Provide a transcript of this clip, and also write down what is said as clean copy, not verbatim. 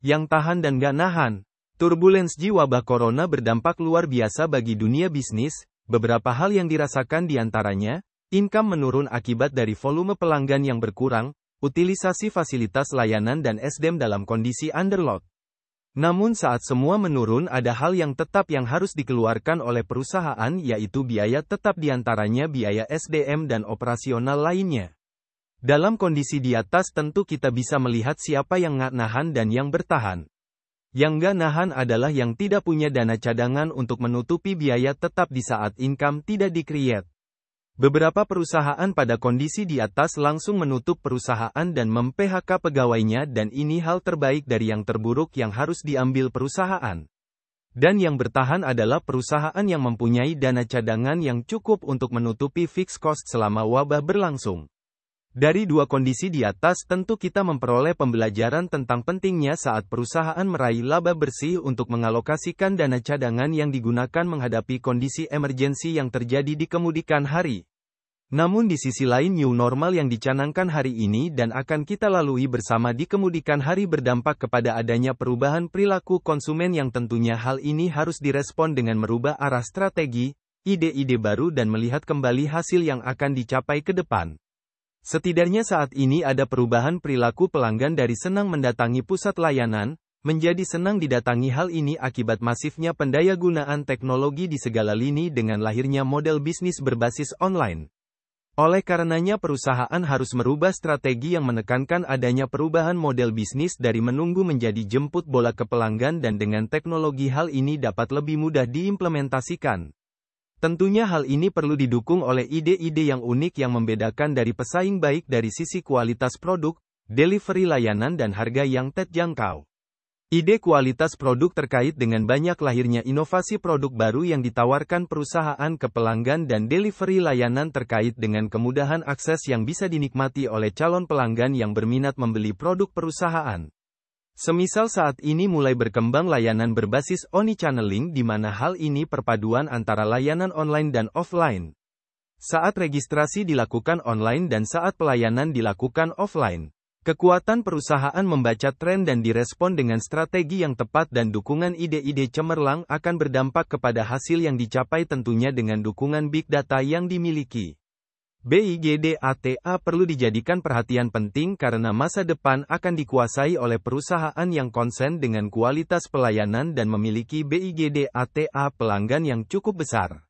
Yang tahan dan gak nahan. Turbulensi wabah corona berdampak luar biasa bagi dunia bisnis. Beberapa hal yang dirasakan diantaranya, income menurun akibat dari volume pelanggan yang berkurang, utilisasi fasilitas layanan dan SDM dalam kondisi underload. Namun saat semua menurun ada hal yang tetap yang harus dikeluarkan oleh perusahaan yaitu biaya tetap diantaranya biaya SDM dan operasional lainnya. Dalam kondisi di atas tentu kita bisa melihat siapa yang nggak nahan dan yang bertahan. Yang nggak nahan adalah yang tidak punya dana cadangan untuk menutupi biaya tetap di saat income tidak di-create. Beberapa perusahaan pada kondisi di atas langsung menutup perusahaan dan mem-PHK pegawainya dan ini hal terbaik dari yang terburuk yang harus diambil perusahaan. Dan yang bertahan adalah perusahaan yang mempunyai dana cadangan yang cukup untuk menutupi fixed cost selama wabah berlangsung. Dari dua kondisi di atas tentu kita memperoleh pembelajaran tentang pentingnya saat perusahaan meraih laba bersih untuk mengalokasikan dana cadangan yang digunakan menghadapi kondisi emergensi yang terjadi di kemudian hari. Namun di sisi lain new normal yang dicanangkan hari ini dan akan kita lalui bersama di kemudian hari berdampak kepada adanya perubahan perilaku konsumen yang tentunya hal ini harus direspon dengan merubah arah strategi, ide-ide baru dan melihat kembali hasil yang akan dicapai ke depan. Setidaknya saat ini ada perubahan perilaku pelanggan dari senang mendatangi pusat layanan, menjadi senang didatangi hal ini akibat masifnya pendayagunaan teknologi di segala lini dengan lahirnya model bisnis berbasis online. Oleh karenanya perusahaan harus merubah strategi yang menekankan adanya perubahan model bisnis dari menunggu menjadi jemput bola ke pelanggan dan dengan teknologi hal ini dapat lebih mudah diimplementasikan. Tentunya hal ini perlu didukung oleh ide-ide yang unik yang membedakan dari pesaing baik dari sisi kualitas produk, delivery layanan dan harga yang terjangkau. Ide kualitas produk terkait dengan banyak lahirnya inovasi produk baru yang ditawarkan perusahaan ke pelanggan dan delivery layanan terkait dengan kemudahan akses yang bisa dinikmati oleh calon pelanggan yang berminat membeli produk perusahaan. Semisal saat ini mulai berkembang layanan berbasis omnichanneling di mana hal ini perpaduan antara layanan online dan offline. Saat registrasi dilakukan online dan saat pelayanan dilakukan offline. Kekuatan perusahaan membaca tren dan direspon dengan strategi yang tepat dan dukungan ide-ide cemerlang akan berdampak kepada hasil yang dicapai tentunya dengan dukungan big data yang dimiliki. BIGDATA perlu dijadikan perhatian penting karena masa depan akan dikuasai oleh perusahaan yang konsen dengan kualitas pelayanan dan memiliki BIGDATA pelanggan yang cukup besar.